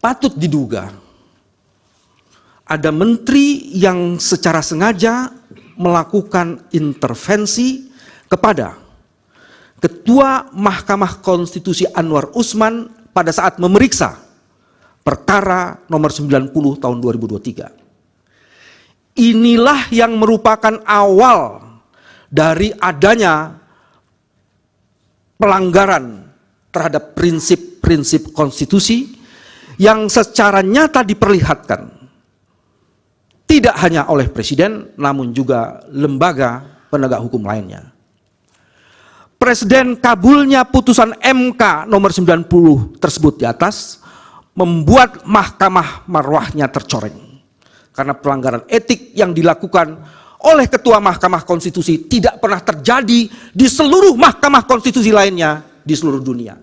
patut diduga ada menteri yang secara sengaja melakukan intervensi kepada Ketua Mahkamah Konstitusi Anwar Usman pada saat memeriksa perkara nomor 90 tahun 2023. Inilah yang merupakan awal dari adanya pelanggaran terhadap prinsip-prinsip konstitusi yang secara nyata diperlihatkan tidak hanya oleh presiden, namun juga lembaga penegak hukum lainnya. Presiden kabulnya putusan MK nomor 90 tersebut di atas membuat mahkamah marwahnya tercoreng. Karena pelanggaran etik yang dilakukan oleh Ketua Mahkamah Konstitusi tidak pernah terjadi di seluruh mahkamah konstitusi lainnya di seluruh dunia.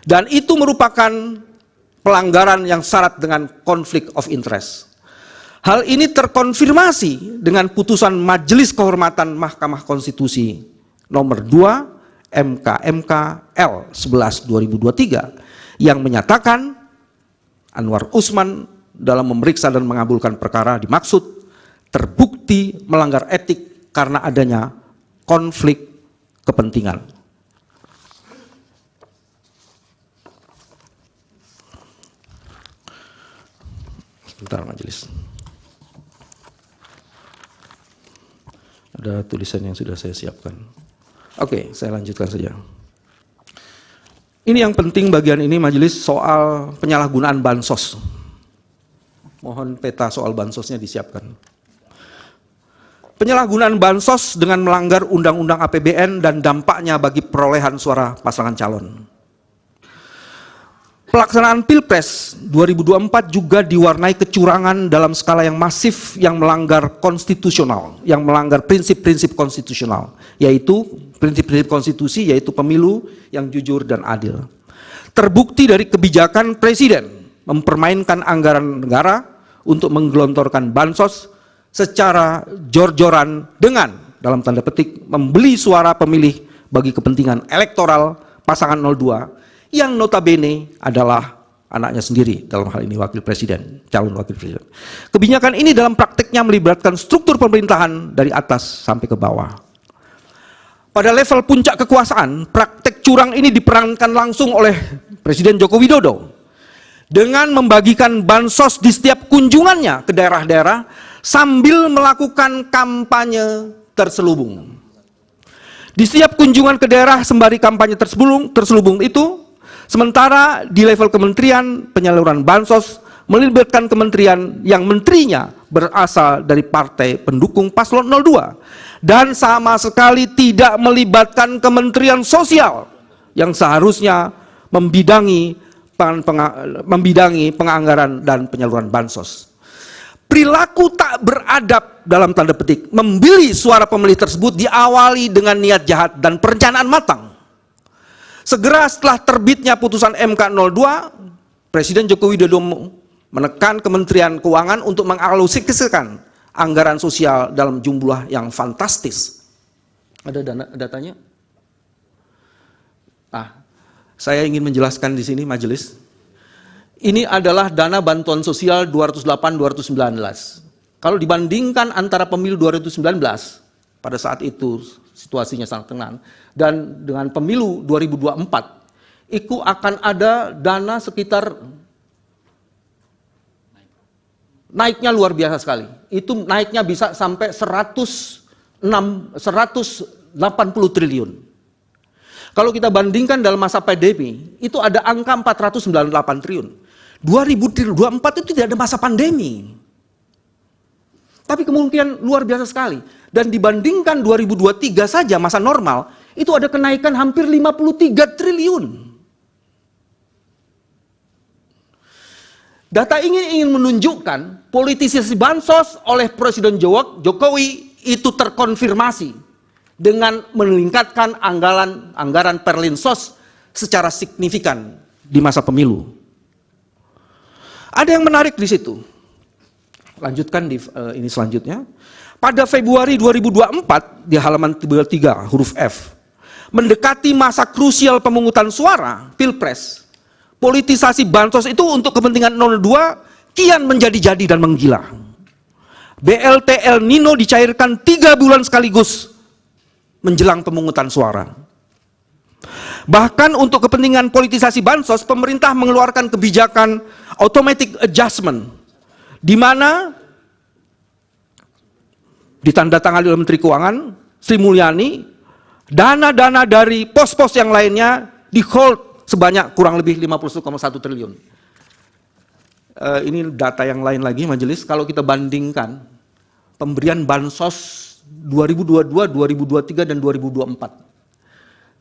Dan itu merupakan pelanggaran yang syarat dengan konflik of interest. Hal ini terkonfirmasi dengan putusan Majelis Kehormatan Mahkamah Konstitusi nomor 2 MK L 11 2023 yang menyatakan Anwar Usman dalam memeriksa dan mengabulkan perkara dimaksud terbukti melanggar etik karena adanya konflik kepentingan. Sebentar majelis. Ada tulisan yang sudah saya siapkan. Oke, saya lanjutkan saja. Ini yang penting bagian ini majelis soal penyalahgunaan bansos. Mohon peta soal bansosnya disiapkan. Penyalahgunaan bansos dengan melanggar Undang-Undang APBN dan dampaknya bagi perolehan suara pasangan calon. Pelaksanaan Pilpres 2024 juga diwarnai kecurangan dalam skala yang masif yang melanggar konstitusional, yang melanggar prinsip-prinsip konstitusional, yaitu prinsip-prinsip konstitusi, yaitu pemilu yang jujur dan adil. Terbukti dari kebijakan Presiden mempermainkan anggaran negara untuk menggelontorkan bansos secara jor-joran dengan, dalam tanda petik, membeli suara pemilih bagi kepentingan elektoral pasangan 02 yang notabene adalah anaknya sendiri, dalam hal ini wakil presiden, calon wakil presiden. Kebijakan ini dalam prakteknya melibatkan struktur pemerintahan dari atas sampai ke bawah. Pada level puncak kekuasaan, praktek curang ini diperankan langsung oleh Presiden Joko Widodo dengan membagikan bansos di setiap kunjungannya ke daerah-daerah sambil melakukan kampanye terselubung. Di setiap kunjungan ke daerah sembari kampanye terselubung itu, sementara di level kementerian penyaluran bansos melibatkan kementerian yang menterinya berasal dari partai pendukung paslon 02 dan sama sekali tidak melibatkan Kementerian Sosial yang seharusnya membidangi penganggaran dan penyaluran bansos. Perilaku tak beradab dalam tanda petik membeli suara pemilih tersebut diawali dengan niat jahat dan perencanaan matang. Segera setelah terbitnya putusan MK 02, Presiden Joko Widodo menekan Kementerian Keuangan untuk mengalokasikan anggaran sosial dalam jumlah yang fantastis. Ada datanya? Saya ingin menjelaskan di sini majelis. Ini adalah dana bantuan sosial 208-219. Kalau dibandingkan antara pemilu 2019, pada saat itu situasinya sangat tenang, dan dengan pemilu 2024, itu akan ada dana sekitar naiknya luar biasa sekali. Itu naiknya bisa sampai 180 triliun. Kalau kita bandingkan dalam masa pandemi, itu ada angka 498 triliun. 2024 itu tidak ada masa pandemi. Tapi kemungkinan luar biasa sekali. Dan dibandingkan 2023 saja masa normal, itu ada kenaikan hampir 53 triliun. Data ini ingin menunjukkan politisasi bansos oleh Presiden Jokowi itu terkonfirmasi dengan meningkatkan anggaran Perlinsos secara signifikan di masa pemilu. Ada yang menarik di situ. Lanjutkan di ini selanjutnya. Pada Februari 2024 di halaman 3 huruf F, mendekati masa krusial pemungutan suara Pilpres, politisasi bansos itu untuk kepentingan 02 kian menjadi-jadi dan menggila. BLT El Nino dicairkan 3 bulan sekaligus menjelang pemungutan suara. Bahkan untuk kepentingan politisasi bansos, pemerintah mengeluarkan kebijakan automatic adjustment, di mana ditandatangani oleh Menteri Keuangan Sri Mulyani, dana-dana dari pos-pos yang lainnya di hold sebanyak kurang lebih 51,1 triliun. Ini data yang lain lagi majelis, kalau kita bandingkan pemberian bansos 2022, 2023, dan 2024.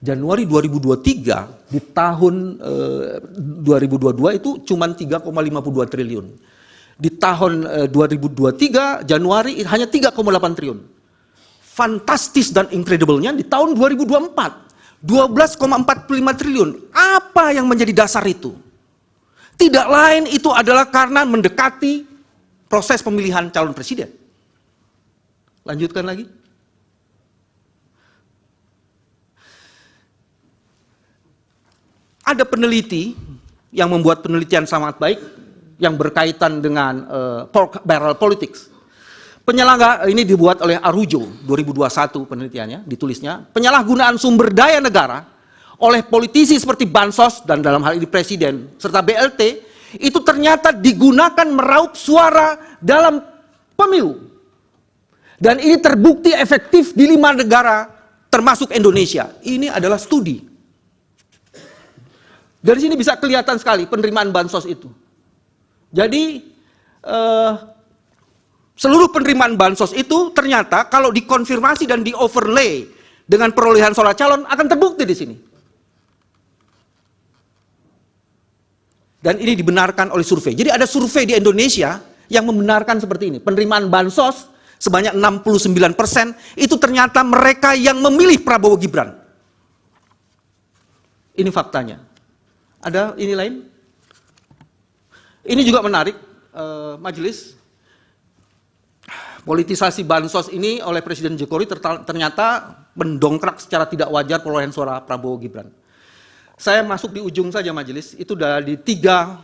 Januari 2023 di tahun 2022 itu cuma 3,52 triliun. Di tahun 2023 Januari hanya 3,8 triliun. Fantastis dan incredible-nya di tahun 2024 12,45 triliun. Apa yang menjadi dasar itu? Tidak lain itu adalah karena mendekati proses pemilihan calon presiden. Lanjutkan lagi. Ada peneliti yang membuat penelitian sangat baik yang berkaitan dengan pork barrel politics. Ini dibuat oleh Arujo 2021 penelitiannya, ditulisnya, penyalahgunaan sumber daya negara oleh politisi seperti Bansos dan dalam hal ini Presiden serta BLT itu ternyata digunakan meraup suara dalam pemilu. Dan ini terbukti efektif di 5 negara termasuk Indonesia. Ini adalah studi. Dari sini bisa kelihatan sekali penerimaan bansos itu. Jadi seluruh penerimaan bansos itu ternyata kalau dikonfirmasi dan di overlay dengan perolehan suara calon akan terbukti di sini. Dan ini dibenarkan oleh survei. Jadi ada survei di Indonesia yang membenarkan seperti ini. Penerimaan bansos sebanyak 69% itu ternyata mereka yang memilih Prabowo Gibran. Ini faktanya. Ada ini lain? Ini juga menarik, majelis. Politisasi bansos ini oleh Presiden Jokowi ternyata mendongkrak secara tidak wajar perolehan suara Prabowo Gibran. Saya masuk di ujung saja majelis, itu udah di 3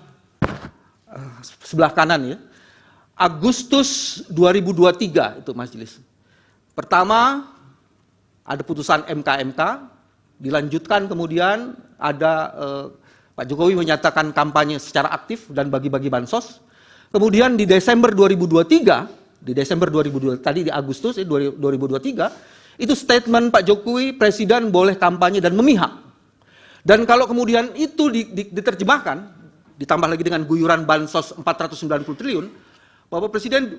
sebelah kanan ya. Agustus 2023 itu majelis. Pertama ada putusan MK, dilanjutkan kemudian ada Pak Jokowi menyatakan kampanye secara aktif dan bagi-bagi bansos. Kemudian di Desember 2023, tadi di Agustus 2023, itu statement Pak Jokowi, Presiden boleh kampanye dan memihak. Dan kalau kemudian itu diterjemahkan, ditambah lagi dengan guyuran bansos 490 triliun, Bapak Presiden,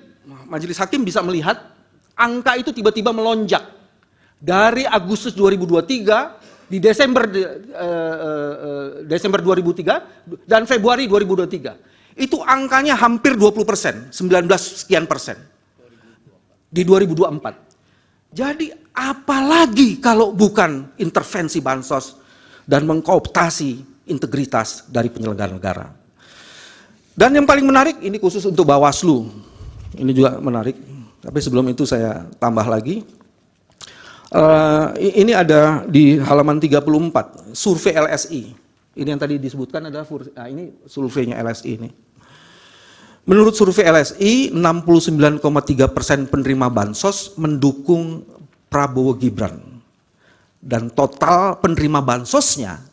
Majelis Hakim bisa melihat angka itu tiba-tiba melonjak. Dari Agustus 2023, di Desember 2003 dan Februari 2023 itu angkanya hampir 20%, 19 sekian persen di 2024. Jadi apalagi kalau bukan intervensi bansos dan mengkooptasi integritas dari penyelenggara negara. Dan yang paling menarik ini khusus untuk Bawaslu, ini juga menarik. Tapi sebelum itu saya tambah lagi. Ini ada di halaman 34, survei LSI. Ini yang tadi disebutkan adalah ini surveinya LSI ini. Menurut survei LSI, 69,3% penerima bansos mendukung Prabowo Gibran. Dan total penerima bansosnya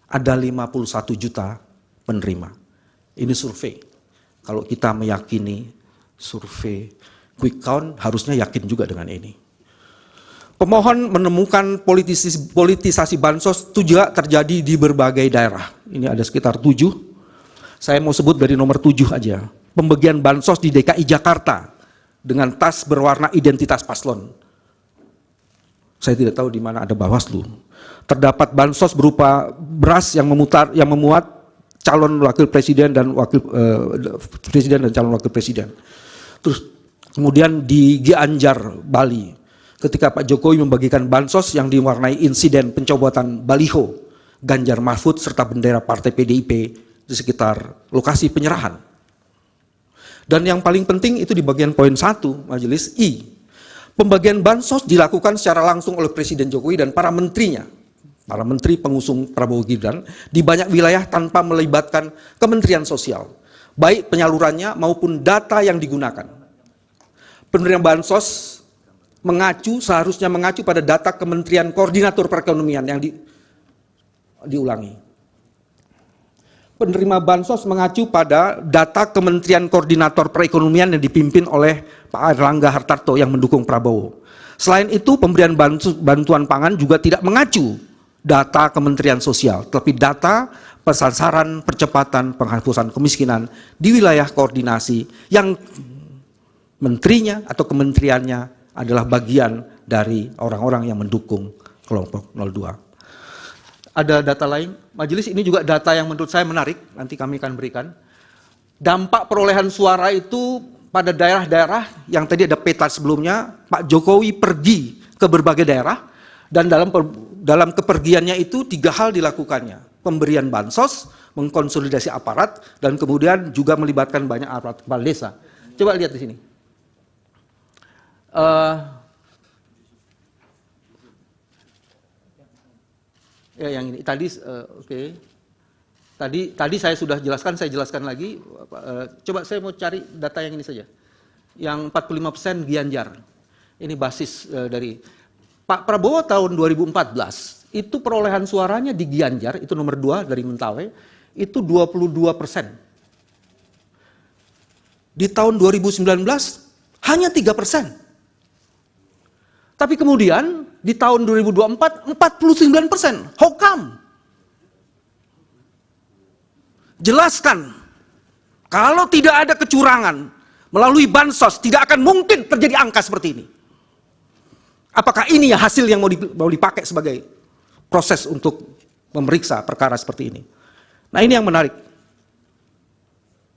ada 51 juta penerima. Ini survei. Kalau kita meyakini survei quick count, harusnya yakin juga dengan ini. Pemohon menemukan politisasi bansos juga terjadi di berbagai daerah. Ini ada sekitar 7. Saya mau sebut dari nomor 7 aja. Pembagian bansos di DKI Jakarta dengan tas berwarna identitas paslon. Saya tidak tahu di mana ada Bawaslu. Terdapat bansos berupa beras yang memuat calon wakil presiden dan calon wakil presiden. Terus kemudian di Gianyar, Bali, ketika Pak Jokowi membagikan bansos yang diwarnai insiden pencopotan baliho Ganjar Mahfud serta bendera Partai PDIP di sekitar lokasi penyerahan. Dan yang paling penting itu di bagian poin 1, majelis I. Pembagian bansos dilakukan secara langsung oleh Presiden Jokowi dan para menterinya para menteri pengusung Prabowo Gibran di banyak wilayah tanpa melibatkan Kementerian Sosial, baik penyalurannya maupun data yang digunakan. Penerimaan bansos seharusnya mengacu pada data Kementerian Koordinator Perekonomian yang diulangi. Penerima bansos mengacu pada data Kementerian Koordinator Perekonomian yang dipimpin oleh Pak Erlangga Hartarto yang mendukung Prabowo. Selain itu, pemberian bantuan pangan juga tidak mengacu data Kementerian Sosial, tetapi data sasaran percepatan penghapusan kemiskinan di wilayah koordinasi yang menterinya atau kementeriannya adalah bagian dari orang-orang yang mendukung kelompok 02. Ada data lain, majelis, ini juga data yang menurut saya menarik, nanti kami akan berikan. Dampak perolehan suara itu pada daerah-daerah yang tadi ada peta sebelumnya, Pak Jokowi pergi ke berbagai daerah, dan dalam kepergiannya itu 3 hal dilakukannya. Pemberian bansos, mengkonsolidasi aparat, dan kemudian juga melibatkan banyak aparat kepala desa. Coba lihat di sini. Ya, yang ini tadi, oke. Tadi saya sudah jelaskan, saya jelaskan lagi. Coba saya mau cari data yang ini saja. Yang 45% Gianyar. Ini basis dari Pak Prabowo tahun 2014. Itu perolehan suaranya di Gianyar, itu nomor 2 dari Mentawai, itu 22%. Di tahun 2019 hanya 3%. Tapi kemudian di tahun 2024 49%. How come? Jelaskan. Kalau tidak ada kecurangan melalui bansos, tidak akan mungkin terjadi angka seperti ini. Apakah ini ya hasil yang mau dipakai sebagai proses untuk memeriksa perkara seperti ini? Nah, ini yang menarik.